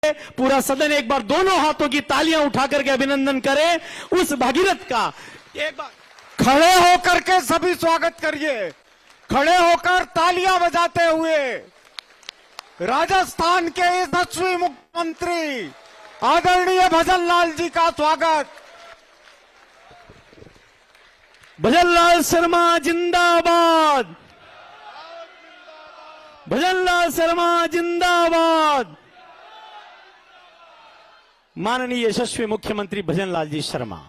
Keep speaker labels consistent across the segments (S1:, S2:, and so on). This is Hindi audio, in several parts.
S1: पूरा सदन एक बार दोनों हाथों की तालियां उठा करके अभिनंदन करे उस भगीरथ का। एक बार
S2: खड़े होकर के सभी स्वागत करिए, खड़े होकर तालियां बजाते हुए राजस्थान के यशस्वी मुख्यमंत्री आदरणीय भजन लाल जी का स्वागत।
S1: भजन लाल शर्मा जिंदाबाद, भजन लाल शर्मा जिंदाबाद। माननीय यशस्वी मुख्यमंत्री भजन लाल जी शर्मा।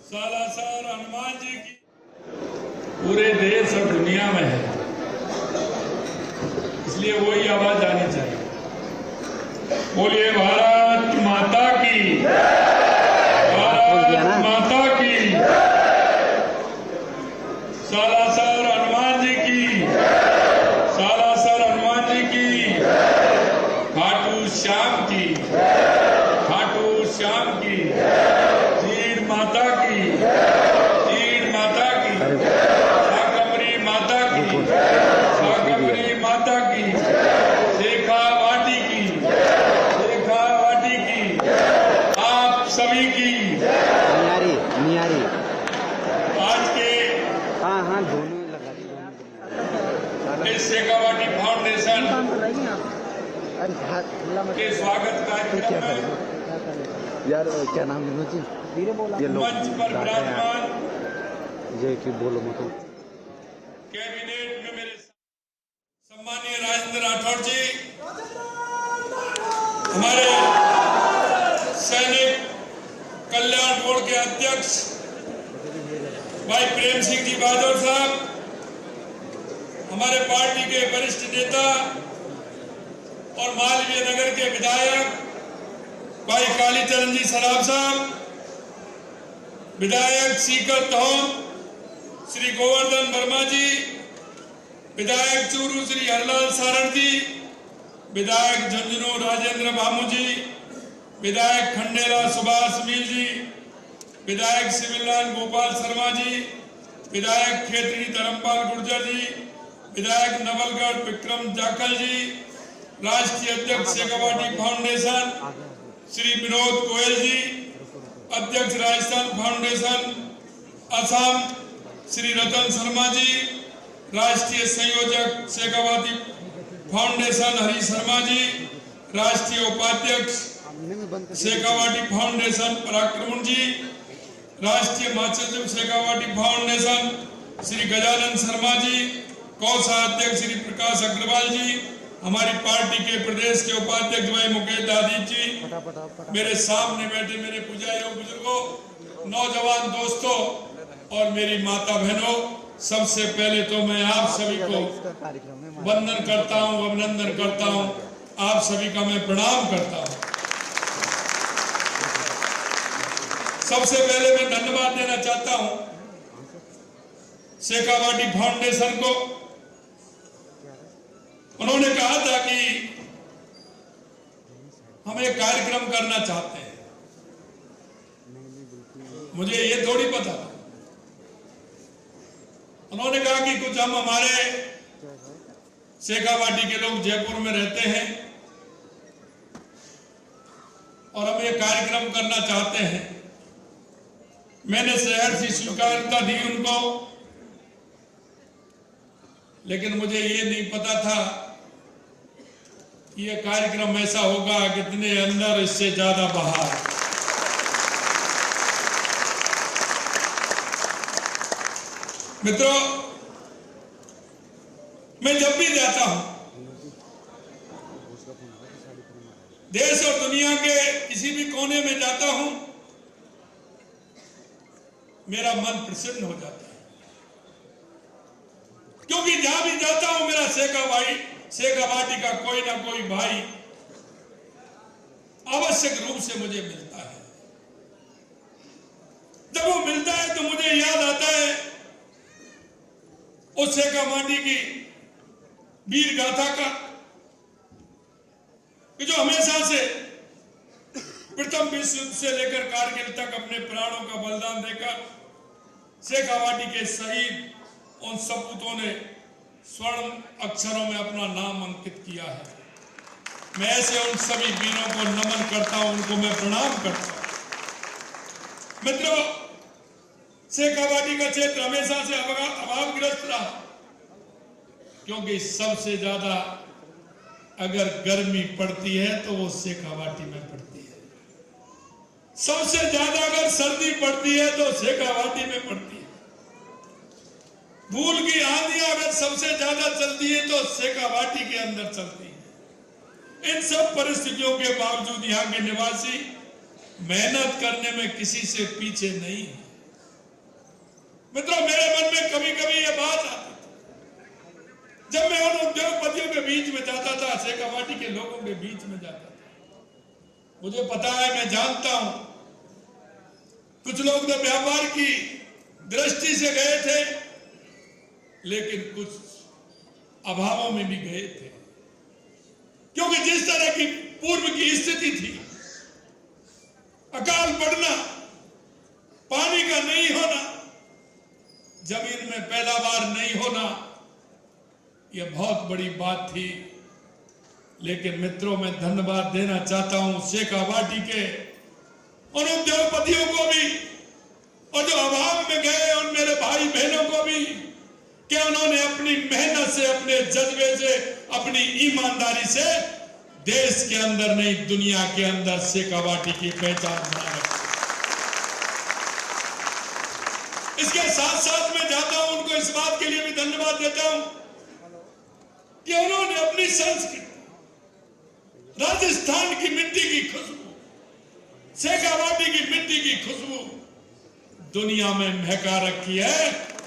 S3: सालासर हनुमान जी की पूरे देश और दुनिया में है, इसलिए वही आवाज आनी चाहिए। बोलिए भारत माता की, भारत माता की, सालासर हनुमान जी की, सालासर हनुमान जी की, खाटू श्याम की, खाटू श्याम की, तीर माता की, तीर माता की, शाकंभरी माता की, शाकंभरी माता की, शेखावाटी की, शेखावाटी की, आप सभी की
S4: नियारी नियारी
S3: आज के
S4: हाँ दोनों लगा
S3: इस शेखावाटी फाउंडेशन के स्वागत कार्यक्रम में
S4: यार क्या नाम है मुझे ये लोग
S3: मंच पर विराजमान
S4: ये कि बोलो मत
S3: कैबिनेट में मेरे सम्मानीय राजेंद्र राठौड़ जी, हमारे सैनिक कल्याण बोर्ड के अध्यक्ष भाई प्रेम सिंह जी बहादुर साहब, हमारे पार्टी के वरिष्ठ नेता और मालवीय नगर के विधायक भाई कालीचरण जी सराफ साहब, विधायक सीकर तोम श्री गोवर्धन वर्मा जी, विधायक चूरू श्री हरलाल सारण जी, विधायक झुंझुनू राजेंद्र भामू जी, विधायक खंडेला सुभाष मील जी, विधायक सिविलाल गोपाल शर्मा जी, विधायक खेतड़ी धर्मपाल गुर्जर जी, विधायक नवलगढ़ विक्रम जाखल जी, राष्ट्रीय अध्यक्ष शेखावाटी फाउंडेशन श्री विनोद गोयल जी, अध्यक्ष राजस्थान फाउंडेशन असम श्री रतन शर्मा जी, राष्ट्रीय संयोजक शेखावाटी फाउंडेशन हरी शर्मा जी, राष्ट्रीय उपाध्यक्ष शेखावाटी फाउंडेशन पराक्रमण जी, राष्ट्रीय महासचिव शेखावाटी फाउंडेशन श्री गजानन शर्मा जी, कोषाध्यक्ष श्री प्रकाश अग्रवाल जी, हमारी पार्टी के प्रदेश के उपाध्यक्ष भाई मुकेश दादी जी, मेरे सामने बैठे मेरे पूज्य बुजुर्गों, नौजवान दोस्तों और मेरी माता बहनों, सबसे पहले तो मैं आप सभी को वंदन करता हूं, अभिनंदन करता हूं, आप सभी का मैं प्रणाम करता हूं। सबसे पहले मैं धन्यवाद देना चाहता हूं शेखावाटी फाउंडेशन को। उन्होंने कहा था कि हम एक कार्यक्रम करना चाहते हैं, मुझे ये थोड़ी पता था। उन्होंने कहा कि कुछ हम हमारे शेखावाटी के लोग जयपुर में रहते हैं और हम एक कार्यक्रम करना चाहते हैं। मैंने शहर से स्वीकारता दी उनको, लेकिन मुझे ये नहीं पता था कि ये कार्यक्रम ऐसा होगा कितने अंदर इससे ज्यादा बाहर। मित्रों, मैं जब भी जाता हूं देश और दुनिया के किसी भी कोने में जाता हूं, मेरा मन प्रसन्न हो जाता है, क्योंकि जहां भी जाता हूं मेरा शेखावाटी शेखावाटी का कोई ना कोई भाई आवश्यक रूप से मुझे मिलता है। जब वो मिलता है तो मुझे याद आता है उस शेखावाटी की वीर गाथा का, कि जो हमेशा से प्रथम विश्व युद्ध से लेकर कारगिल तक अपने प्राणों का बलिदान देकर शेखावाटी के शहीद उन सपूतों ने स्वर्ण अक्षरों में अपना नाम अंकित किया है। मैं ऐसे उन सभी वीरों को नमन करता हूं, उनको मैं प्रणाम करता हूं। मित्रों, शेखावाटी का क्षेत्र हमेशा से अभावग्रस्त रहा, क्योंकि सबसे ज्यादा अगर गर्मी पड़ती है तो वो शेखावाटी में पड़ती है, सबसे ज्यादा अगर सर्दी पड़ती है तो शेखावाटी में पड़ती है, धूल की आंधियां अगर सबसे ज्यादा चलती है तो शेखावाटी के अंदर चलती है। इन सब परिस्थितियों के बावजूद यहाँ के निवासी मेहनत करने में किसी से पीछे नहीं है। मित्रों, मेरे मन में कभी कभी ये बात आती थी, जब मैं उन उद्योगपतियों के बीच में जाता था, शेखावाटी के लोगों के बीच में जाता था, मुझे पता है, मैं जानता हूं, कुछ लोग तो व्यापार की दृष्टि से गए थे, लेकिन कुछ अभावों में भी गए थे, क्योंकि जिस तरह की पूर्व की स्थिति थी, अकाल पड़ना, पानी का नहीं होना, जमीन में पैदावार नहीं होना, यह बहुत बड़ी बात थी। लेकिन मित्रों, मैं धन्यवाद देना चाहता हूं शेखावाटी के उन उद्योगपतियों को भी, और जो अभाव में गए उन मेरे भाई बहनों को भी, कि उन्होंने अपनी मेहनत से, अपने जज्बे से, अपनी ईमानदारी से देश के अंदर नहीं, दुनिया के अंदर शेखावाटी की पहचान बना रखी। इसके साथ साथ मैं जाता हूं, उनको इस बात के लिए भी धन्यवाद देता हूं कि उन्होंने अपनी संस्कृति, राजस्थान की मिट्टी की खुशबू, शेखावाटी की मिट्टी की खुशबू दुनिया में महका रखी है।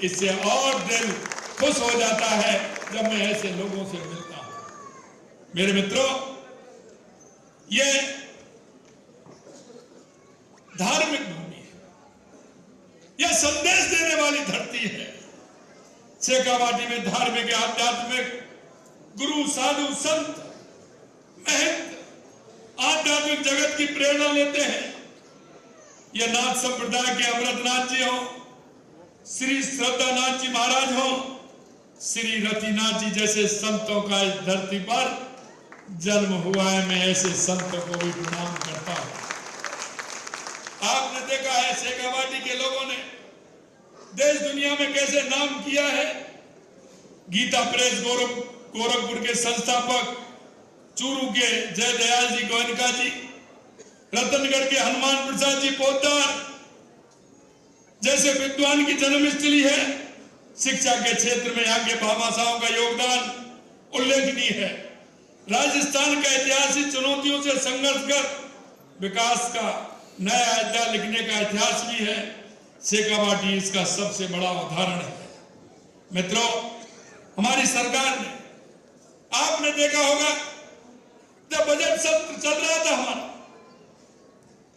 S3: इससे और दिल खुश हो जाता है जब मैं ऐसे लोगों से मिलता हूं। मेरे मित्रों, ये धार्मिक भूमि है, यह संदेश देने वाली धरती है। शेखावाटी में धार्मिक, आध्यात्मिक गुरु, साधु, संत, महंत आध्यात्मिक जगत की प्रेरणा लेते हैं। यह नाथ संप्रदाय के अमृतनाथ जी हो, श्री श्रद्धानाथ जी महाराज हो, श्री रतिनाथ जी जैसे संतों का इस धरती पर जन्म हुआ है। मैं ऐसे संतों को भी प्रणाम करता हूं। आपने देखा है शेखावाटी के लोगों ने देश दुनिया में कैसे नाम किया है। गीता प्रेस गोरखपुर के संस्थापक, चूरू के जय दयाल जी गोयनका जी, रतनगढ़ के हनुमान प्रसाद जी पोद्दार जैसे विद्वान की जन्मस्थली है। शिक्षा के क्षेत्र में यहाँ के भामाशाहों का योगदान उल्लेखनीय है। राजस्थान का ऐतिहासिक चुनौतियों से संघर्ष कर विकास का नया अध्याय लिखने का इतिहास भी है। शेखावाटी इसका सबसे बड़ा उदाहरण है। मित्रों, हमारी सरकार ने, आपने देखा होगा, जब बजट सत्र चल रहा था, हमारा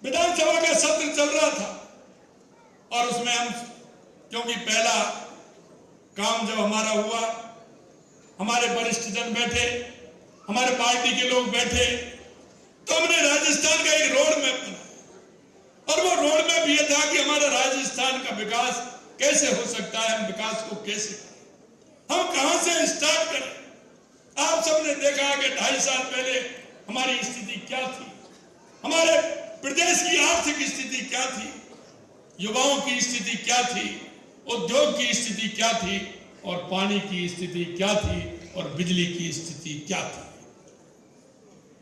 S3: विधानसभा का सत्र चल रहा था, और उसमें हम, क्योंकि पहला काम जब हमारा हुआ, हमारे वरिष्ठ जन बैठे, हमारे पार्टी के लोग बैठे, तो हमने राजस्थान का एक रोड मैप बनाया, और वो रोड मैप ये था कि हमारा राजस्थान का विकास कैसे हो सकता है, हम विकास को कैसे करें, हम कहां से स्टार्ट करें। आप सबने देखा कि 2.5 साल पहले हमारी स्थिति क्या थी, हमारे प्रदेश की आर्थिक स्थिति क्या थी, युवाओं की स्थिति क्या थी, उद्योग की स्थिति क्या थी, और पानी की स्थिति क्या थी, और बिजली की स्थिति क्या थी।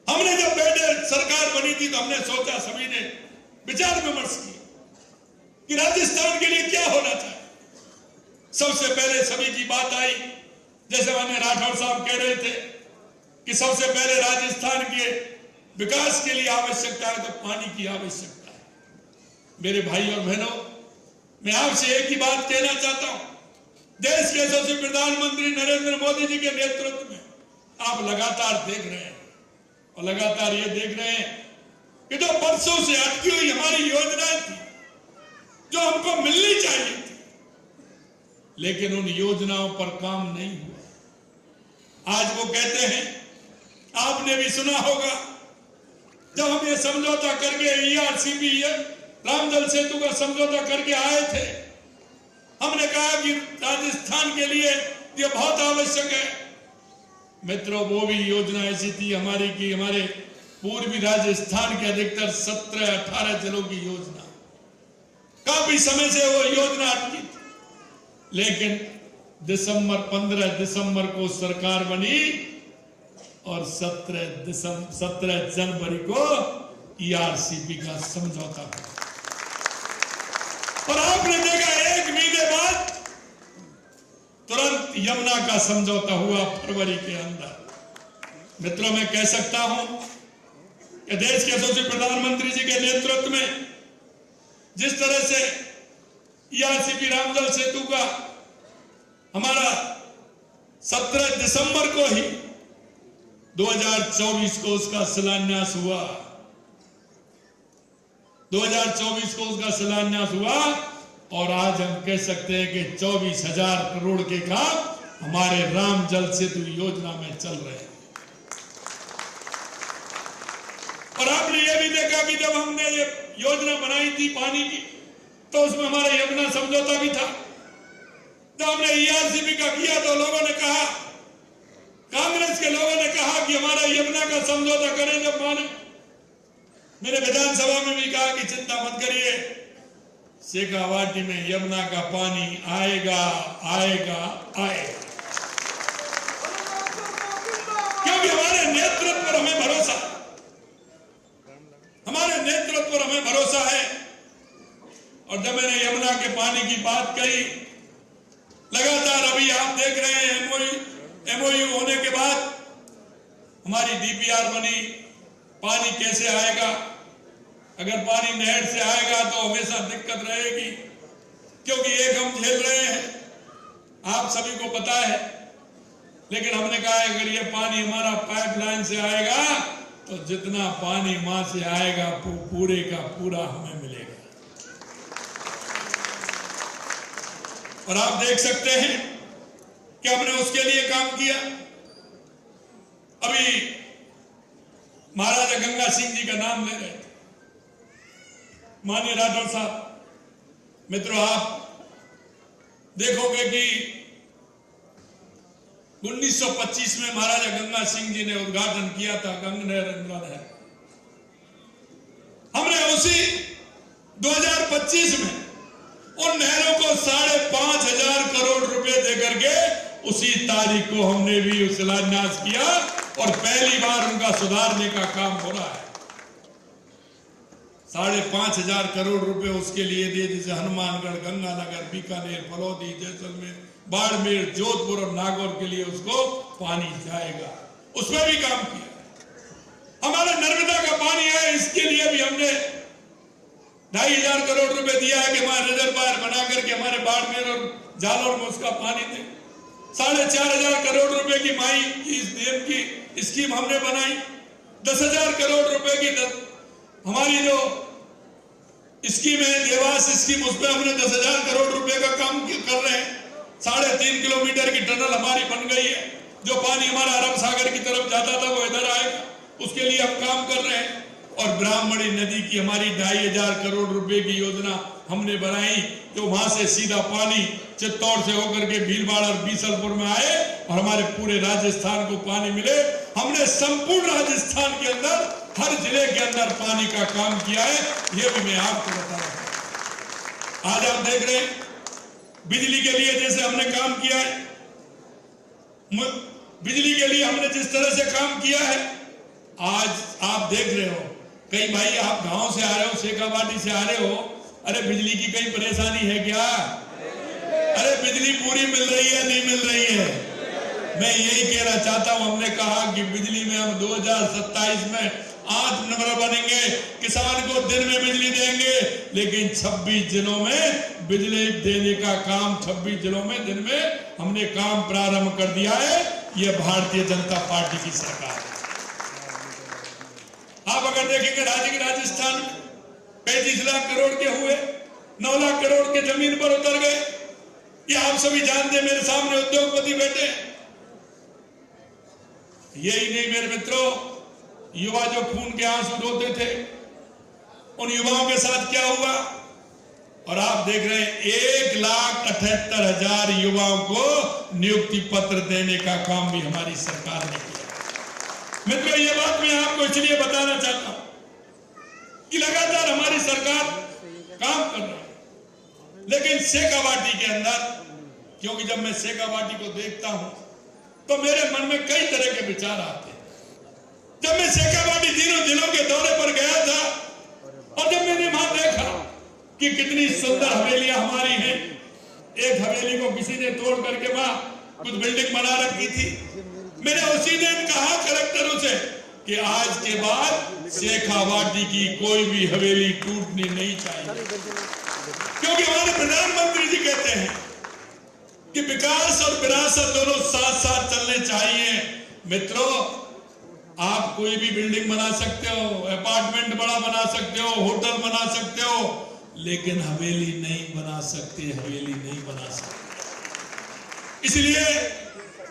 S3: हमने जब बैठे सरकार बनी थी तो हमने सोचा, सभी ने विचार विमर्श किया कि राजस्थान के लिए क्या होना चाहिए। सबसे पहले सभी की बात आई, जैसे माननीय राठौर साहब कह रहे थे कि सबसे पहले राजस्थान के विकास के लिए आवश्यकता है तो पानी की आवश्यकता है। मेरे भाई और बहनों, मैं आपसे एक ही बात कहना चाहता हूं, देश के यशस्वी प्रधानमंत्री नरेंद्र मोदी जी के नेतृत्व में आप लगातार देख रहे हैं और लगातार ये देख रहे हैं कि जो बरसों से अटकी हुई हमारी योजनाएं थी जो हमको मिलनी चाहिए थी, लेकिन उन योजनाओं पर काम नहीं हुआ। आज वो कहते हैं, आपने भी सुना होगा, जब हम ये समझौता करके ERCP रामजल सेतु का समझौता करके आए थे, हमने कहा कि राजस्थान के लिए ये बहुत आवश्यक है। मित्रों, वो भी योजना ऐसी थी हमारी कि हमारे पूर्वी राजस्थान के अधिकतर 17-18 जिलों की योजना, काफी समय से वो योजना अटकी थी, लेकिन 15 दिसंबर को सरकार बनी और 17 जनवरी को ERCP का समझौता हुआ। और आपने देखा 1 महीने बाद तुरंत यमुना का समझौता हुआ फरवरी के अंदर। मित्रों, मैं कह सकता हूं कि देश के यशस्वी प्रधानमंत्री जी के नेतृत्व में जिस तरह से ERCP रामजल सेतु का हमारा 17 दिसंबर को ही 2024 को उसका शिलान्यास हुआ, 2024 को उसका शिलान्यास हुआ और आज हम कह सकते हैं कि 24,000 करोड़ के काम हमारे राम जल सेतु योजना में चल रहे हैं। और आपने ये भी देखा कि जब हमने ये योजना बनाई थी पानी की, तो उसमें हमारा यमुना समझौता भी था। जब हमने ERCP का किया तो लोगों ने कहा, कांग्रेस के लोगों ने कहा कि हमारा यमुना का समझौता करें जब माने। मेरे विधानसभा में भी कहा कि चिंता मत करिए, शेखावाटी में यमुना का पानी आएगा आएगा आएगा, क्योंकि हमारे नेतृत्व पर हमें भरोसा, हमारे नेतृत्व पर हमें भरोसा है। और जब मैंने यमुना के पानी की बात कही, लगातार अभी आप देख रहे हैं MOU होने के बाद हमारी DPR बनी, पानी कैसे आएगा। अगर पानी नहर से आएगा तो हमेशा दिक्कत रहेगी, क्योंकि एक हम झेल रहे हैं, आप सभी को पता है। लेकिन हमने कहा अगर ये पानी हमारा पाइपलाइन से आएगा तो जितना पानी वहां से आएगा वो पूरे का पूरा हमें मिलेगा। और आप देख सकते हैं कि हमने उसके लिए काम किया। अभी महाराजा गंगा सिंह जी का नाम ले रहे थे, माननीय राठौर साहब। मित्रों, आप देखोगे कि 1925 में महाराजा गंगा सिंह जी ने उद्घाटन किया था गंगा नहर। हमने उसी 2025 में उन नहरों को 5,500 करोड़ रुपए देकर के उसी तारीख को हमने भी शिलान्यास किया और पहली बार उनका सुधारने का काम हो रहा है। 5,500 करोड़ रुपए उसके लिए दिए, जैसे हनुमानगढ़, गंगानगर, बीकानेर, फलौदी, जैसलमेर, बाड़मेर, जोधपुर और नागौर के लिए उसको पानी जाएगा, उसमें भी काम किया। हमारा नर्मदा का पानी है, इसके लिए भी हमने 2,500 करोड़ रुपए दिया है कि हमारे रिजर्वायर बना करके हमारे बाड़मेर और जालौर में उसका पानी दें। 4,500 करोड़ रुपए की माई की इस डैम की स्कीम हमने बनाई। 10,000 करोड़ रुपए की हमारी जो स्कीम है देवास स्कीम, उसमें हमने 10,000 करोड़ रुपए का काम कर रहे हैं। 3.5 किलोमीटर की टनल हमारी बन गई है, जो पानी हमारा अरब सागर की तरफ जाता था वो इधर आएगा, उसके लिए हम काम कर रहे हैं। और ब्राह्मणी नदी की हमारी 2,500 करोड़ रुपए की योजना हमने बनाई, जो वहां से सीधा पानी चित्तौड़ से होकर के भीलवाड़ा और बीसलपुर में आए और हमारे पूरे राजस्थान को पानी मिले। हमने संपूर्ण राजस्थान के अंदर हर जिले के अंदर पानी का काम किया है, ये भी मैं आपको बता रहा हूं। आज आप देख रहे हैं बिजली के लिए जैसे हमने काम किया है, बिजली के लिए हमने जिस तरह से काम किया है, आज आप देख रहे हो कई भाई आप गांव से आ रहे हो, शेखावाटी से आ रहे हो, अरे बिजली की कई परेशानी है क्या? अरे बिजली पूरी मिल रही है, नहीं मिल रही है? मैं यही कहना चाहता हूं, हमने कहा कि बिजली में हम 2027 में आत्मनिर्भर बनेंगे, किसान को दिन में बिजली देंगे, लेकिन 26 जिलों में बिजली देने का काम 26 जिलों में दिन में हमने काम प्रारंभ कर दिया है। यह भारतीय जनता पार्टी की सरकार है। आप अगर देखेंगे राज्य के राजस्थान में 35 लाख करोड़ के हुए, 9 लाख करोड़ के जमीन पर उतर गए। ये आप सभी जानते हैं, मेरे सामने उद्योगपति बैठे। यही नहीं मेरे मित्रों, युवा जो खून के आंसू रोते थे, उन युवाओं के साथ क्या हुआ? और आप देख रहे हैं 1,78,000 युवाओं को नियुक्ति पत्र देने का काम भी हमारी सरकार ने किया। मित्रों, ये बात मैं आपको इसलिए बताना चाहता हूं कि लगातार हमारी सरकार काम कर रही है, लेकिन शेखावाटी के अंदर, क्योंकि जब मैं शेखावाटी को देखता हूं तो मेरे मन में कई तरह के विचार आते हैं। जब मैं शेखावाटी तीनों जिलों के दौरे पर गया था और जब मैंने वहां देखा कि कितनी सुंदर हवेलियां हमारी हैं, एक हवेली को किसी ने तोड़ करके वहां कुछ बिल्डिंग बना रखी थी। मैंने उसी दिन कहा कलेक्टरों से कि आज के बाद शेखावाटी की कोई भी हवेली टूटनी नहीं चाहिए, क्योंकि हमारे प्रधानमंत्री जी कहते हैं कि विकास और विरासत दोनों साथ साथ चलने चाहिए। मित्रों, आप कोई भी बिल्डिंग बना सकते हो, अपार्टमेंट बड़ा बना सकते हो, होटल बना सकते हो, लेकिन हवेली नहीं बना सकते, हवेली नहीं बना सकते। इसलिए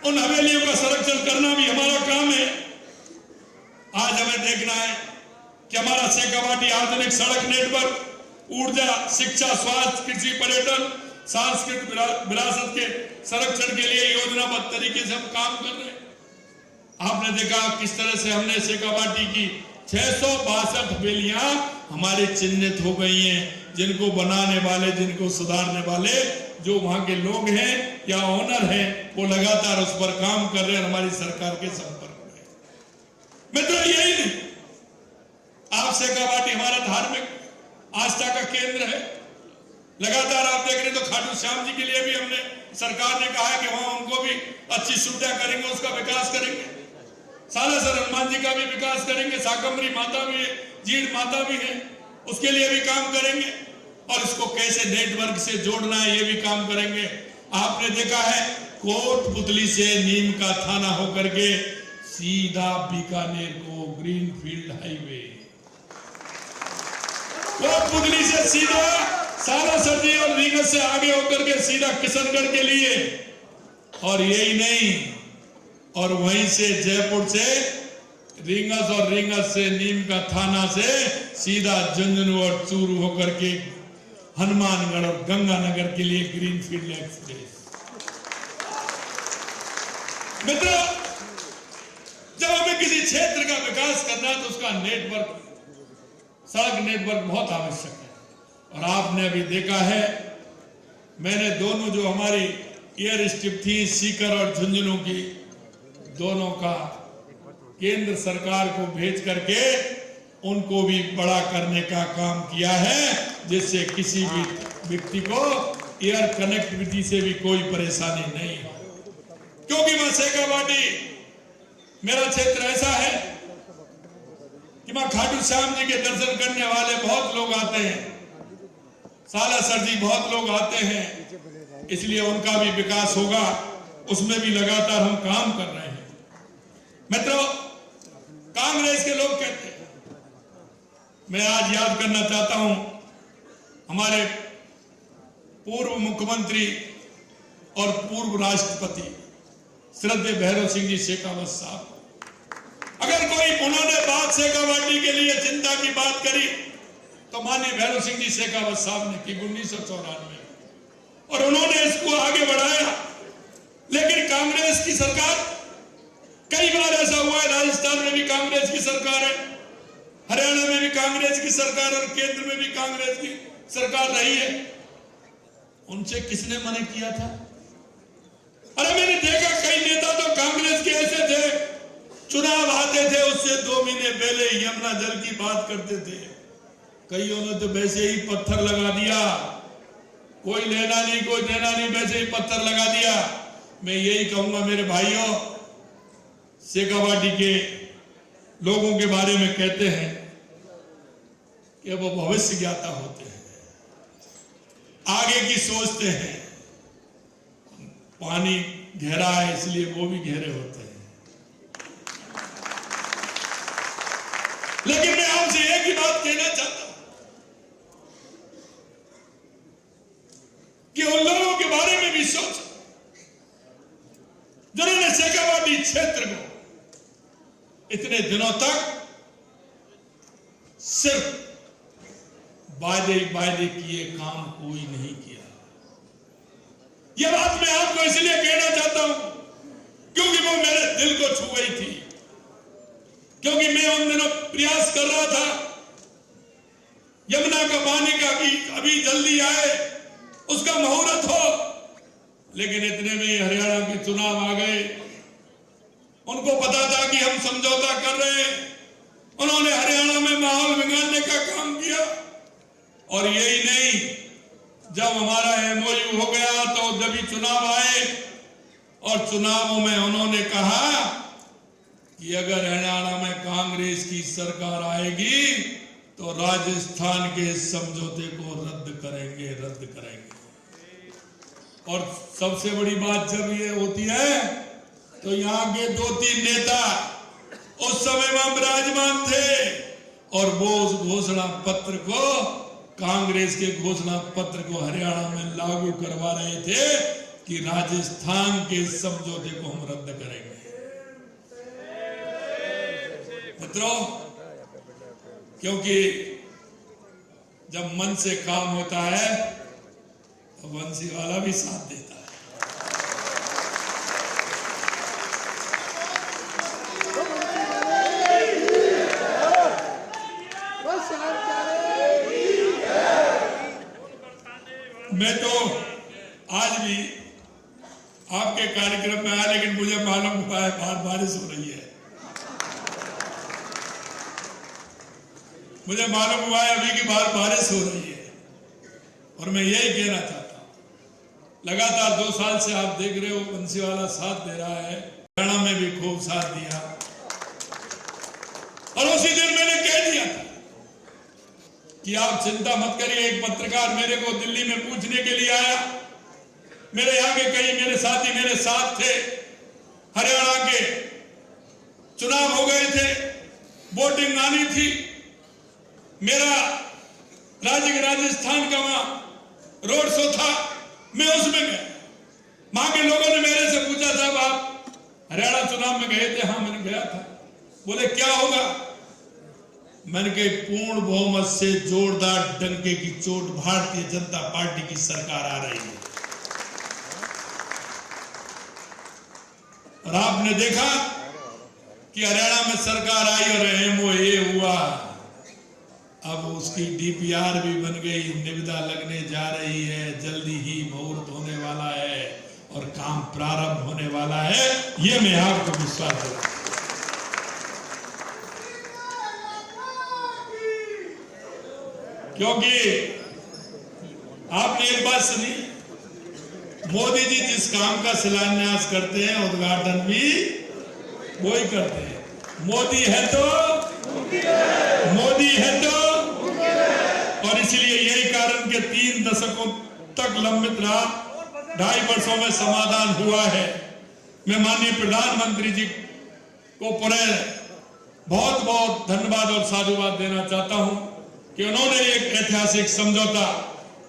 S3: उन हवेलियों का संरक्षण करना भी हमारा काम है। आज हमें देखना है कि हमारा शेखावाटी आधुनिक सड़क नेटवर्क, ऊर्जा, शिक्षा, स्वास्थ्य, कृषि, पर्यटन, सांस्कृतिक विरासत के संरक्षण के लिए योजनाबद्ध तरीके से हम काम कर रहे हैं। आपने देखा किस तरह से हमने शेखावाटी की 662 हवेलियां हमारे चिन्हित हो गई हैं, जिनको बनाने वाले, जिनको सुधारने वाले जो वहां के लोग हैं या ओनर हैं, वो लगातार उस पर काम कर रहे हैं, हमारी सरकार के संपर्क में। मित्रों, यही नहीं, आप शेखावाटी हमारा धार्मिक आस्था का केंद्र है। लगातार आप देख रहे तो खाटू श्याम जी के लिए भी हमने, सरकार ने कहा है कि वहां उनको भी अच्छी सुविधा करेंगे, उसका विकास करेंगे। सालासर हनुमान जी का भी विकास करेंगे, शाकंभरी माता भी है, जीड़ माता भी है, उसके लिए भी काम करेंगे, और इसको कैसे नेटवर्क से जोड़ना है ये भी काम करेंगे। आपने देखा है कोटपुतली से नीम का थाना होकर के सीधा बीकानेर को ग्रीनफील्ड हाईवे, कोटपुतली से सीधा सालासर जी और रींगस से आगे होकर के सीधा किशनगढ़ के लिए, और यही नहीं, और वहीं से जयपुर से रींगस और रींगस से नीम का थाना से सीधा झुंझुनू और चूरू होकर के हनुमानगढ़ और गंगानगर के लिए ग्रीनफील्ड एक्सप्रेस। मित्रों, जब हमें किसी क्षेत्र का विकास करना है तो उसका नेटवर्क, सड़क नेटवर्क बहुत आवश्यक है। और आपने अभी देखा है, मैंने दोनों जो हमारी एयर स्ट्रिप थी, सीकर और झुंझुनू की, दोनों का केंद्र सरकार को भेज करके उनको भी बड़ा करने का काम किया है, जिससे किसी भी व्यक्ति को एयर कनेक्टिविटी से भी कोई परेशानी नहीं हो। क्योंकि वहां शेखावाटी मेरा क्षेत्र ऐसा है कि वहां खाटू श्याम जी के दर्शन करने वाले बहुत लोग आते हैं, सालासर जी बहुत लोग आते हैं, इसलिए उनका भी विकास होगा, उसमें भी लगातार हम काम कर रहे हैं। मित्रों, कांग्रेस के लोग कहते हैं, मैं आज याद करना चाहता हूं हमारे पूर्व मुख्यमंत्री और पूर्व राष्ट्रपति श्रद्धेय भैरव सिंह जी शेखावत साहब। अगर कोई उन्होंने बात शेखावाटी के लिए चिंता की बात करी तो माननीय भैरव सिंह जी शेखावत साहब ने की 1994, और उन्होंने इसको आगे बढ़ाया। लेकिन कांग्रेस की सरकार, कई बार ऐसा हुआ है, राजस्थान में भी कांग्रेस की सरकार है, हरियाणा में भी कांग्रेस की सरकार और केंद्र में भी कांग्रेस की सरकार रही है, उनसे किसने मना किया था? अरे मैंने देखा कई नेता तो कांग्रेस के ऐसे थे, चुनाव आते थे उससे 2 महीने पहले यमुना जल की बात करते थे। कईयों ने तो वैसे ही पत्थर लगा दिया, कोई लेना नहीं कोई देना नहीं, वैसे ही पत्थर लगा दिया। मैं यही कहूंगा मेरे भाइयों, शेखावाटी के लोगों के बारे में कहते हैं कि वो भविष्य ज्ञाता होते हैं, आगे की सोचते हैं। पानी गहरा है इसलिए वो भी गहरे होते हैं। लेकिन मैं आपसे एक ही बात कहना चाहता हूं कि उन लोगों के बारे में भी सोचो जिन्होंने शेखावाटी क्षेत्र को इतने दिनों तक सिर्फ वायदे किए, काम कोई नहीं किया। यह बात मैं आपको इसलिए कहना चाहता हूं क्योंकि वो मेरे दिल को छू गई थी, क्योंकि मैं उन दिनों प्रयास कर रहा था यमुना का पानी का अभी जल्दी आए, उसका मुहूर्त हो। लेकिन इतने में हरियाणा के चुनाव आ गए। उनको पता था कि हम समझौता कर रहे हैं, उन्होंने हरियाणा में माहौल बिगाड़ने का काम किया। और यही नहीं, जब हमारा एमओयू हो गया तो जब भी चुनाव आए और चुनावों में उन्होंने कहा कि अगर हरियाणा में कांग्रेस की सरकार आएगी तो राजस्थान के समझौते को रद्द करेंगे। और सबसे बड़ी बात जब ये होती है तो यहाँ के 2-3 नेता उस समय वहां विराजमान थे और वो उस घोषणा पत्र को, कांग्रेस के घोषणा पत्र को हरियाणा में लागू करवा रहे थे कि राजस्थान के समझौते को हम रद्द करेंगे। मित्रों, क्योंकि जब मन से काम होता है तो बंसी वाला भी साथ देता है। मैं तो आज भी आपके कार्यक्रम में आया, लेकिन मुझे मालूम हुआ है बाहर बारिश हो रही है। मुझे मालूम हुआ है अभी की बाहर बारिश हो रही है। और मैं यही कहना चाहता हूं, लगातार 2 साल से आप देख रहे हो बंसीवाला साथ दे रहा है, हरियाणा में भी खूब साथ दिया। और उसी दिन मैंने कह दिया था कि आप चिंता मत करिए। एक पत्रकार मेरे को दिल्ली में पूछने के लिए आया, मेरे यहाँ के कई मेरे साथी मेरे साथ थे, हरियाणा के चुनाव हो गए थे, वोटिंग आनी थी, मेरा राज्य राजस्थान का वहां रोड शो था, मैं उसमें गया। वहां के लोगों ने मेरे से पूछा, साहब आप हरियाणा चुनाव में गए थे? हाँ मैंने गया था। बोले क्या होगा? मैंने कहा पूर्ण बहुमत से जोरदार डंके की चोट भारतीय जनता पार्टी की सरकार आ रही है। और आपने देखा कि हरियाणा में सरकार आई और एमओए हुआ, अब उसकी डीपीआर भी बन गई, निविदा लगने जा रही है, जल्दी ही मुहूर्त होने वाला है और काम प्रारंभ होने वाला है। ये मैं आपको विश्वास दिलाता हूं। क्योंकि आपने एक बात सुनी, मोदी जी जिस काम का शिलान्यास करते हैं उद्घाटन भी वही करते हैं। मोदी है तो और इसलिए यही कारण के 3 दशकों तक लंबित रहा, 2.5 वर्षों में समाधान हुआ है। मैं माननीय प्रधानमंत्री जी को पुनः बहुत बहुत धन्यवाद और साधुवाद देना चाहता हूं कि उन्होंने एक ऐतिहासिक समझौता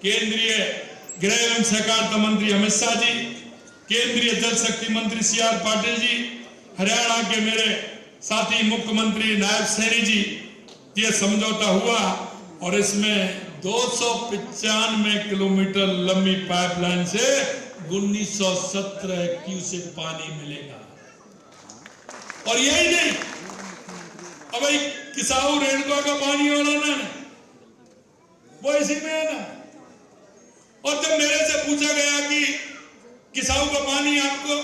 S3: केंद्रीय गृह एवं सहकारिता मंत्री अमित शाह जी, केंद्रीय जल शक्ति मंत्री CR पाटिल जी, हरियाणा के मेरे साथी मुख्यमंत्री नायब सैनी जी, ये समझौता हुआ और इसमें 295 किलोमीटर लंबी पाइपलाइन से 1917 क्यूसेक पानी मिलेगा। और यही नहीं, अब भाई किसाऊ रेणुका का पानी हो रहा ना, वो इसी में है ना। और जब मेरे से पूछा गया कि किसाऊ का पानी आपको,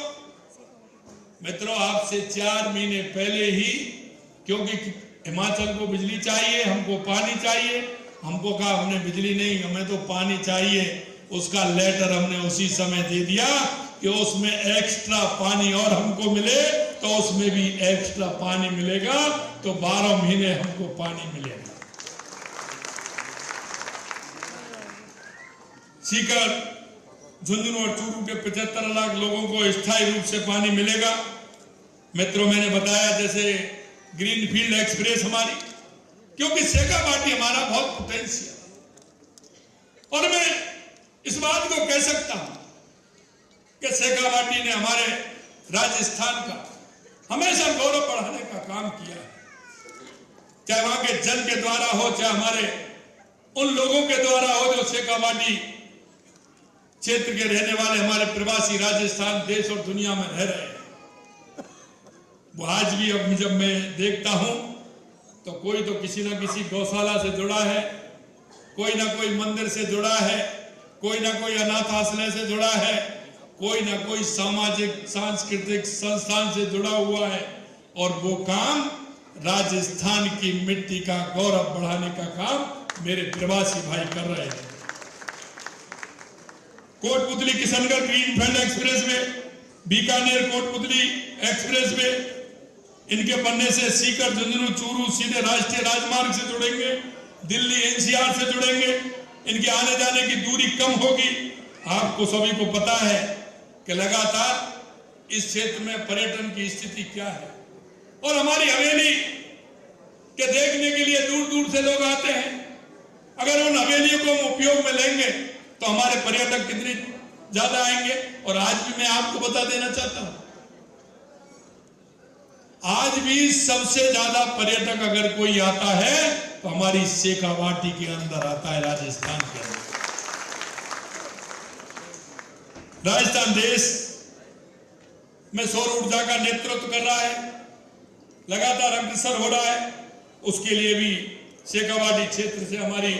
S3: मित्रों आपसे 4 महीने पहले ही, क्योंकि हिमाचल को बिजली चाहिए, हमको पानी चाहिए, हमको कहा हमने बिजली नहीं, हमें तो पानी चाहिए, उसका लेटर हमने उसी समय दे दिया कि उसमें एक्स्ट्रा पानी और हमको मिले तो उसमें भी एक्स्ट्रा पानी मिलेगा, तो 12 महीने हमको पानी मिलेगा। सीकर, झुंझुनू और चूरू के 75 लाख लोगों को स्थायी रूप से पानी मिलेगा। मित्रों, मैंने बताया जैसे ग्रीनफील्ड एक्सप्रेस हमारी, क्योंकि शेखावाटी हमारा बहुत पोटेंशियल, और मैं इस बात को कह सकता हूं कि शेखावाटी ने हमारे राजस्थान का हमेशा गौरव बढ़ाने का काम किया है, चाहे वहां के जल के द्वारा हो, चाहे हमारे उन लोगों के द्वारा हो जो शेखावाटी क्षेत्र के रहने वाले हमारे प्रवासी राजस्थान देश और दुनिया में रह रहे हैं। वो आज भी अब जब मैं देखता हूं तो कोई तो किसी ना किसी गौशाला से जुड़ा है, कोई ना कोई मंदिर से जुड़ा है, कोई ना कोई अनाथ आश्रय से जुड़ा है, कोई ना कोई सामाजिक सांस्कृतिक संस्थान से जुड़ा हुआ है, और वो काम राजस्थान की मिट्टी का गौरव बढ़ाने का काम मेरे प्रवासी भाई कर रहे हैं। Kotputli Kishangarh greenfield express way, Bikaner Kotputli express way, इनके बनने से सीकर, झुंझुनू, चूरू सीधे राष्ट्रीय राजमार्ग से जुड़ेंगे, दिल्ली एनसीआर से जुड़ेंगे, इनके आने जाने की दूरी कम होगी। आपको सभी को पता है कि लगातार इस क्षेत्र में पर्यटन की स्थिति क्या है, और हमारी हवेली के देखने के लिए दूर दूर से लोग आते हैं। अगर उन हवेलियों को हम उपयोग में लेंगे तो हमारे पर्यटक कितने ज्यादा आएंगे। और आज भी मैं आपको बता देना चाहता हूं, आज भी सबसे ज्यादा पर्यटक अगर कोई आता है तो हमारी शेखावाटी के अंदर आता है, राजस्थान के अंदर। राजस्थान देश में सौर ऊर्जा का नेतृत्व कर रहा है, लगातार अग्रसर हो रहा है। उसके लिए भी शेखावाटी क्षेत्र से हमारी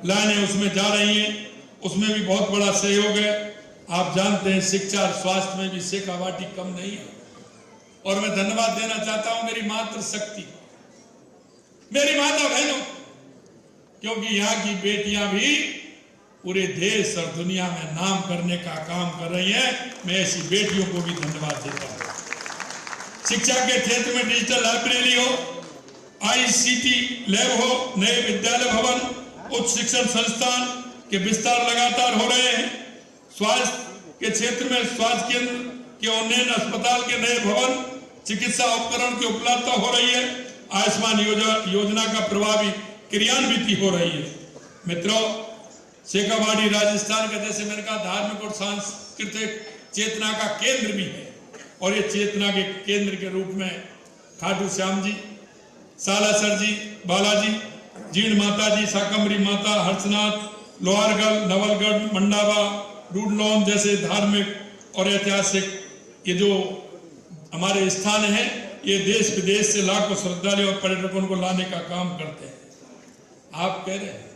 S3: लाइनें उसमें जा रही हैं, उसमें भी बहुत बड़ा सहयोग है। आप जानते हैं शिक्षा और स्वास्थ्य में भी शेखावाटी कम नहीं है। और मैं धन्यवाद देना चाहता हूं मेरी मातृशक्ति, मेरी माता बहनों, क्योंकि यहाँ की बेटियां भी पूरे देश और दुनिया में नाम करने का काम कर रही हैं। मैं ऐसी बेटियों को भी धन्यवाद देता हूं। शिक्षा के क्षेत्र में डिजिटल लाइब्रेरी हो, आईसीटी लैब हो, नए विद्यालय भवन, उच्च शिक्षण संस्थान के विस्तार लगातार हो रहे हैं। स्वास्थ्य के क्षेत्र में स्वास्थ्य केंद्र के उन्नयन, अस्पताल के नए भवन, चिकित्सा उपकरण की उपलब्धता हो रही है। आयुष्मान योजना का प्रभावी क्रियान्वित हो रही है। मित्रों, शेखावाटी राजस्थान का, जैसे मैंने कहा, धार्मिक और सांस्कृतिक चेतना का केंद्र भी है, और ये चेतना के केंद्र के रूप में खाटू श्याम जी, सालासर जी, बालाजी, जीण माता जी, शाकंभरी माता, हर्षनाथ, लोहारगढ़, नवलगढ़, मंडावा, रूडलॉन जैसे धार्मिक और ऐतिहासिक ये जो हमारे स्थान हैं, ये देश विदेश से लाखों श्रद्धालु और पर्यटकों को लाने का काम करते हैं। आप कह रहे हैं,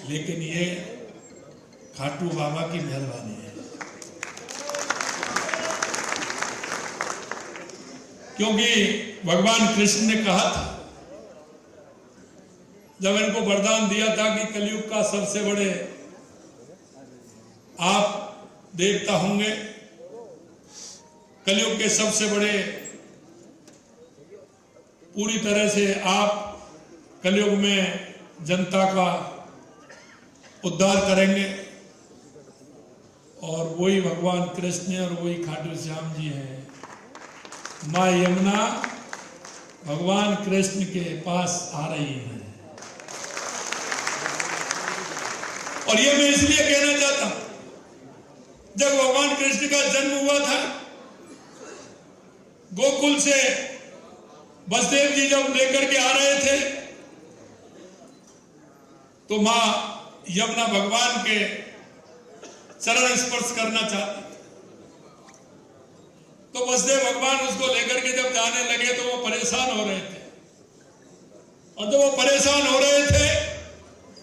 S3: लेकिन ये खाटू बाबा की मेहरबानी है, क्योंकि भगवान कृष्ण ने कहा था, जब इनको वरदान दिया था कि कलयुग का सबसे बड़े आप देवता होंगे, कलयुग के सबसे बड़े, पूरी तरह से आप कलयुग में जनता का उद्धार करेंगे, और वही भगवान कृष्ण और वही खाटू श्याम जी हैं। मां यमुना भगवान कृष्ण के पास आ रही है, और ये मैं इसलिए कहना चाहता हूं, जब भगवान कृष्ण का जन्म हुआ था, गोकुल से वसुदेव जी जब लेकर के आ रहे थे, तो मां यमुना भगवान के चरण स्पर्श करना चाहती, तो वसुदेव भगवान उसको लेकर के जब जाने लगे तो वो परेशान हो रहे थे, और जब वो परेशान हो रहे थे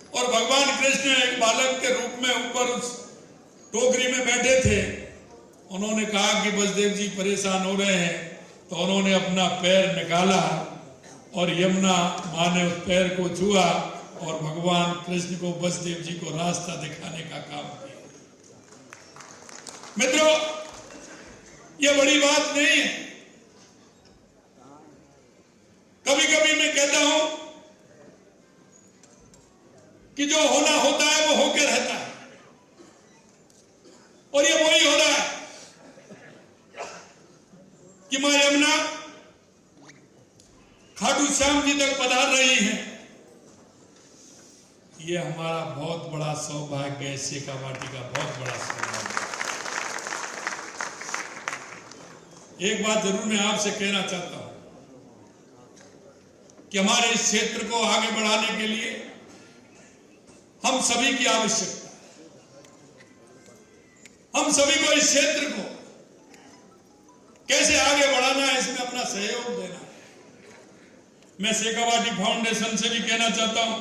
S3: और भगवान कृष्ण एक बालक के रूप में ऊपर उस टोकरी में बैठे थे, उन्होंने कहा कि वसुदेव जी परेशान हो रहे हैं, तो उन्होंने अपना पैर निकाला और यमुना मां ने उस पैर को छुआ और भगवान कृष्ण को, वसुदेव जी को रास्ता दिखाने का काम किया। मित्रों, यह बड़ी बात नहीं है कहता हूं कि जो होना होता है वो होकर रहता है, और ये वही हो रहा है कि मां यमुना खाटू श्याम जी तक पधार रही है। ये हमारा बहुत बड़ा सौभाग्य है, शेखावाटी का बहुत बड़ा सौभाग्य। एक बात जरूर मैं आपसे कहना चाहता हूं कि हमारे इस क्षेत्र को आगे बढ़ाने के लिए हम सभी की आवश्यकता है। हम सभी को इस क्षेत्र को कैसे आगे बढ़ाना है, इसमें अपना सहयोग देना है। मैं शेखावाटी फाउंडेशन से भी कहना चाहता हूं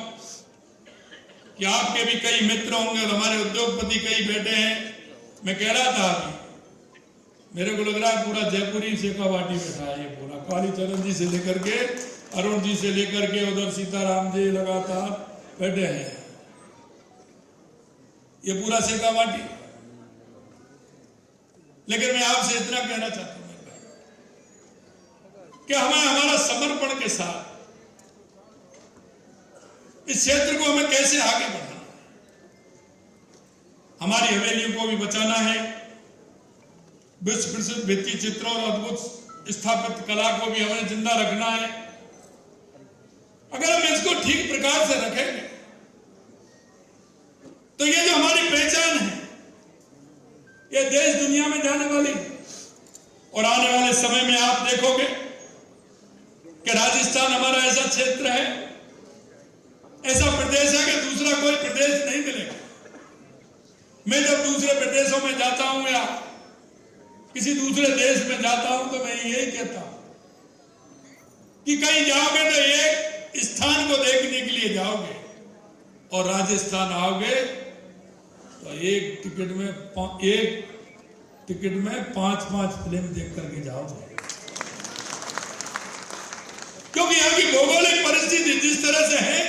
S3: कि आपके भी कई मित्र होंगे और हमारे उद्योगपति कई बैठे हैं। मैं कह रहा था अभी, मेरे को लग रहा है पूरा जयपुर ही शेखावाटी बैठा है। ये पूरा कालीचरण जी से लेकर के, अरुण जी से लेकर के उधर सीताराम जी लगातार बैठे हैं। ये पूरा शेखावाटी। लेकिन मैं आपसे इतना कहना चाहता हूं कि हमें हमारा समर्पण के साथ इस क्षेत्र को हमें कैसे आगे बढ़ाना, हमारी हवेलियों को भी बचाना है, विश्व प्रसिद्ध भित्ति चित्रों और अद्भुत स्थापित कला को भी हमें जिंदा रखना है। अगर हम इसको ठीक प्रकार से रखेंगे तो ये जो हमारी पहचान है, ये देश दुनिया में जाने वाली है। और आने वाले समय में आप देखोगे कि राजस्थान हमारा ऐसा क्षेत्र है, ऐसा प्रदेश है कि दूसरा कोई प्रदेश नहीं मिलेगा। मैं जब दूसरे प्रदेशों में जाता हूं या किसी दूसरे देश में जाता हूं तो मैं यही कहता हूं कि कहीं जाओगे तो एक स्थान को देखने के लिए जाओगे, और राजस्थान आओगे तो एक टिकट में 5-5 फिल्म देख करके जाओगे। क्योंकि यहां की भौगोलिक परिस्थिति जिस तरह से है,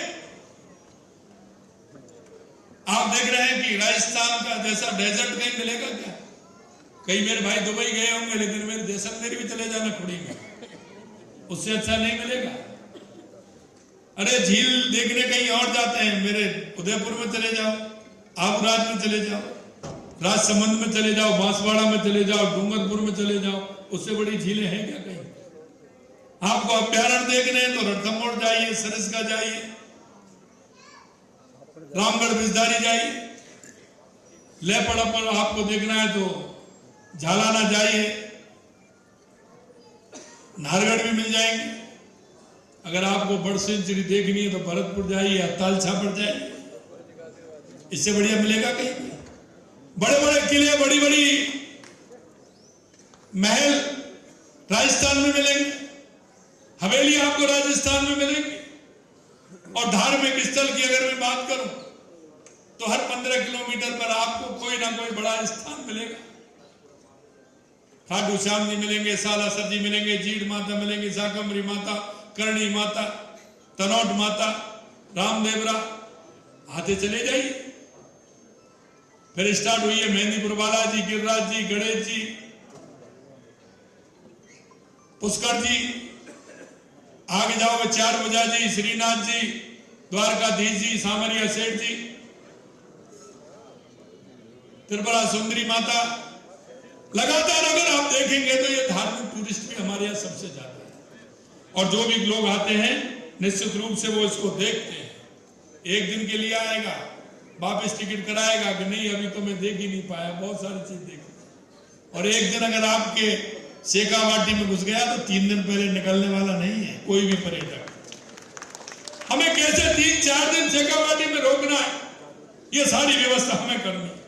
S3: आप देख रहे हैं कि राजस्थान का जैसा डेजर्ट कहीं मिलेगा क्या? कई मेरे भाई दुबई गए होंगे, लेकिन मेरे जैसलमेर भी चले जाना खुड़ी में, उससे अच्छा नहीं मिलेगा। अरे झील देखने कहीं और जाते हैं, मेरे उदयपुर में चले जाओ, आबूराज में चले जाओ, राजसमंद में चले जाओ, बांसवाड़ा में चले जाओ, डूंगरपुर में चले जाओ, उससे बड़ी झीलें हैं क्या कहीं? आपको अभ्यारण्य देखने हैं तो रणथंभौर जाइए, सरिस्का जाइए, रामगढ़ बिजदारी जाइए, लेपड़ पर आपको देखना है तो झालाना जाइए, नारगढ़ भी मिल जाएंगे। अगर आपको बर्ड सेंचुरी देखनी है तो भरतपुर जाइए, ताल छापड़ जाइए, इससे बढ़िया मिलेगा कहीं? बड़े बड़े किले, बड़ी बड़ी महल राजस्थान में मिलेंगे, हवेली आपको राजस्थान में मिलेंगी। और धार्मिक स्थल की अगर मैं बात करूं तो हर 15 किलोमीटर पर आपको कोई ना कोई बड़ा स्थान मिलेगा। खाटू श्याम जी मिलेंगे, सालासर जी मिलेंगे, जीड़ माता मिलेंगे, शाकंभरी माता, करणी माता, तनौट माता, रामदेवरा, आते चले जाइए। फिर स्टार्ट हुई है मेहंदीपुर बालाजी, गिरिराज जी, गणेश जी, पुष्कर जी, आगे जाओगे 4 बजा जी, श्रीनाथ जी, द्वारकाधीश जी, सामरिया सेठ जी, त्रिपुरा सुंदरी माता। लगातार अगर आप देखेंगे तो ये धार्मिक टूरिस्ट भी हमारे यहाँ सबसे ज्यादा है। और जो भी लोग आते हैं निश्चित रूप से वो इसको देखते हैं। एक दिन के लिए आएगा, वापस टिकट कराएगा कि नहीं अभी तो मैं देख ही नहीं पाया, बहुत सारी चीज देखी। और एक दिन अगर आपके शेखावाटी में घुस गया तो 3 दिन पहले निकलने वाला नहीं है कोई भी पर्यटक। हमें कैसे 3-4 दिन शेखावाटी में रोकना है, ये सारी व्यवस्था हमें करनी है।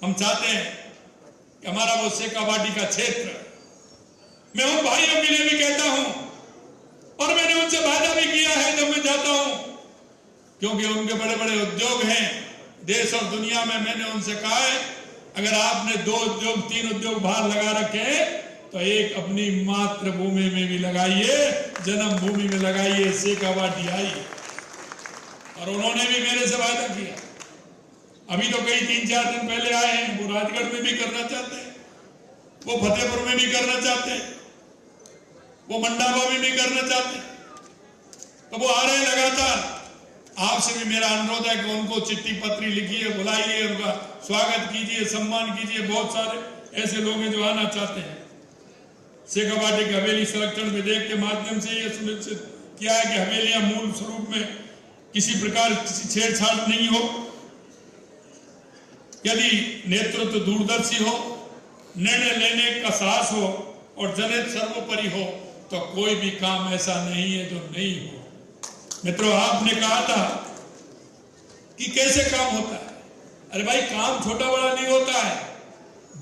S3: हम चाहते हैं कि हमारा वो शेखावाटी का क्षेत्र, मैं उन भाइयों के लिए भी कहता हूं और मैंने उनसे वादा भी किया है जब मैं जाता हूं, क्योंकि उनके बड़े बड़े उद्योग हैं देश और दुनिया में। मैंने उनसे कहा है अगर आपने 2 उद्योग 3 उद्योग बाहर लगा रखे हैं तो एक अपनी मातृभूमि में भी लगाइए, जन्मभूमि में लगाइए, शेखावाटी आइए। और उन्होंने भी मेरे से वादा किया। अभी तो कई 3-4 दिन पहले आए हैं, वो राजगढ़ में भी करना चाहते हैं, वो फतेहपुर में भी करना चाहते हैं, वो मंडावा में भी करना चाहते हैं। तो वो आ रहे हैं लगातार। आपसे भी मेरा अनुरोध है कि उनको चिट्ठी पत्री लिखिए, बुलाइए, उनका स्वागत कीजिए, सम्मान कीजिए। बहुत सारे ऐसे लोग हैं जो आना चाहते हैं। शेखावाटी की हवेली संरक्षण विधेयक के माध्यम से यह सुनिश्चित किया है कि हवेलियां मूल स्वरूप में किसी प्रकार किसी छेड़छाड़ नहीं हो। यदि नेतृत्व दूरदर्शी हो, निर्णय लेने का साहस हो और जनहित सर्वोपरि हो, तो कोई भी काम ऐसा नहीं है जो नहीं हो। मित्रों, आपने कहा था कि कैसे काम होता है। अरे भाई, काम छोटा बड़ा नहीं होता है।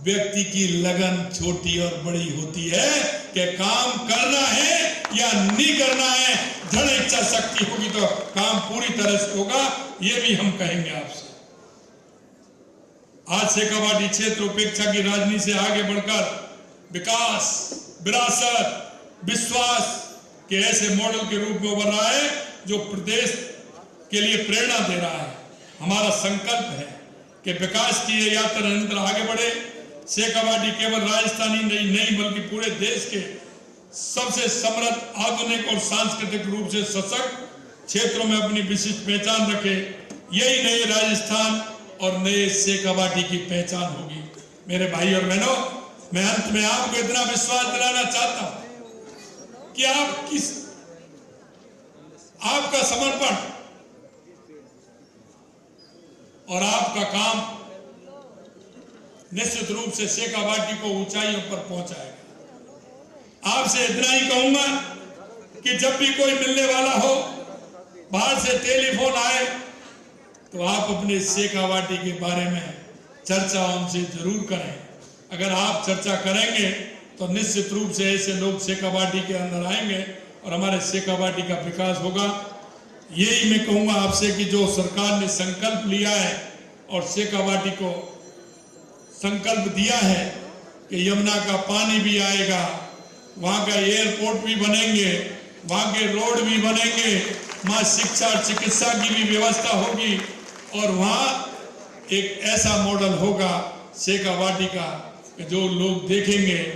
S3: व्यक्ति की लगन छोटी और बड़ी होती है कि काम करना है या नहीं करना है। दृढ़ इच्छा शक्ति होगी तो काम पूरी तरह से होगा। ये भी हम कहेंगे आपसे। आज शेखावाटी क्षेत्र उपेक्षा की राजनीति से आगे बढ़कर विकास, विरासत, विश्वास के ऐसे मॉडल के रूप में उभर रहा है जो प्रदेश के लिए प्रेरणा दे रहा है। हमारा संकल्प है कि विकास की ये यात्रा निरंतर आगे बढ़े। शेखावाटी केवल राजस्थानी नहीं बल्कि पूरे देश के सबसे समृद्ध, आधुनिक और सांस्कृतिक रूप से सशक्त क्षेत्रों में अपनी विशिष्ट पहचान रखे। यही नए राजस्थान और नए शेखावाटी की पहचान होगी। मेरे भाई और बहनों, मैं अंत में आपको इतना विश्वास दिलाना चाहता हूं कि आपका समर्पण और आपका काम निश्चित रूप से शेखावाटी को ऊंचाइयों पर पहुंचाएगा। आपसे इतना ही कहूंगा कि जब भी कोई मिलने वाला हो, बाहर से टेलीफोन आए, तो आप अपने शेखावाटी के बारे में चर्चा उनसे जरूर करें। अगर आप चर्चा करेंगे तो निश्चित रूप से ऐसे लोग शेखावाटी के अंदर आएंगे और हमारे शेखावाटी का विकास होगा। यही मैं कहूंगा आपसे कि जो सरकार ने संकल्प लिया है और शेखावाटी को संकल्प दिया है कि यमुना का पानी भी आएगा, वहां का एयरपोर्ट भी बनेंगे, वहां के रोड भी बनेंगे, वहां शिक्षा और चिकित्सा की भी व्यवस्था होगी और वहां एक ऐसा मॉडल होगा शेखावाटी का कि जो लोग देखेंगे